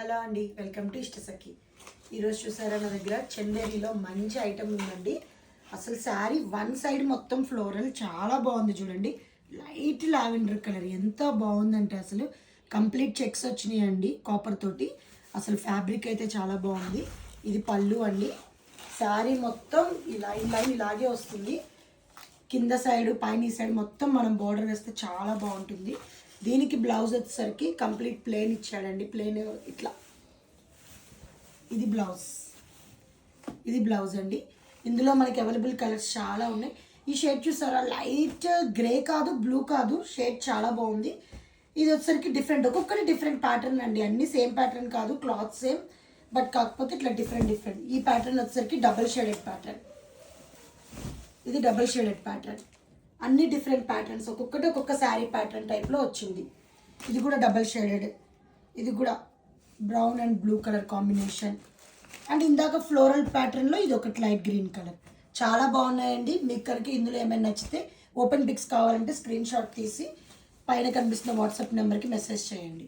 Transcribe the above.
Hello అండి, welcome to ఇష్టసఖి. ఈరోజు చూసారా నా దగ్గర చందేరిలో మంచి ఐటమ్ ఉందండి. అసలు శారీ వన్ సైడ్ మొత్తం ఫ్లోరల్ చాలా బాగుంది చూడండి. లైట్ లావెండర్ కలర్ ఎంత బాగుందంటే అసలు కంప్లీట్ చెక్స్ వచ్చినాయి అండి కాపర్ తోటి. అసలు ఫ్యాబ్రిక్ అయితే చాలా బాగుంది. ఇది పళ్ళు అండి. శారీ మొత్తం ఇలా లైన్ ఇలాగే వస్తుంది. కింద సైడ్ పైన ఈ సైడ్ మొత్తం మనం బార్డర్ వేస్తే చాలా బాగుంటుంది. దీనికి బ్లౌజ్ వచ్చేసరికి కంప్లీట్ ప్లెయిన్ ఇచ్చాడండి. ప్లెయిన్ ఇట్లా ఇది బ్లౌజ్ అండి. ఇందులో మనకి అవైలబుల్ కలర్స్ చాలా ఉన్నాయి. ఈ షేడ్ చూసారా, లైట్ గ్రే కాదు, బ్లూ కాదు, షేడ్ చాలా బాగుంది. ఇది వచ్చేసరికి డిఫరెంట్, ఒక్కొక్కటి డిఫరెంట్ ప్యాటర్న్ అండి. అన్ని సేమ్ ప్యాటర్న్ కాదు, క్లాత్ సేమ్, బట్ కాకపోతే ఇట్లా డిఫరెంట్. ఈ ప్యాటర్న్ వచ్చేసరికి డబుల్ షేడెడ్ ప్యాటర్న్. ఇది డబుల్ షేడెడ్ ప్యాటర్న్. అన్ని డిఫరెంట్ ప్యాటర్న్స్, ఒక్కొక్కటి ఒక్కొక్క శారీ ప్యాటర్న్ టైప్లో వచ్చింది. ఇది కూడా డబల్ షేడెడ్. ఇది కూడా brown and blue colour combination. And ఇందాక ఫ్లోరల్ ప్యాటర్న్లో ఇది ఒకటి లైట్ గ్రీన్ కలర్. చాలా బాగున్నాయండి. మీకు కనుక ఇందులో ఏమైనా నచ్చితే ఓపెన్ పిక్స్ కావాలంటే స్క్రీన్ షాట్ తీసి పైన కనిపిస్తున్న వాట్సాప్ నెంబర్కి మెసేజ్ చేయండి.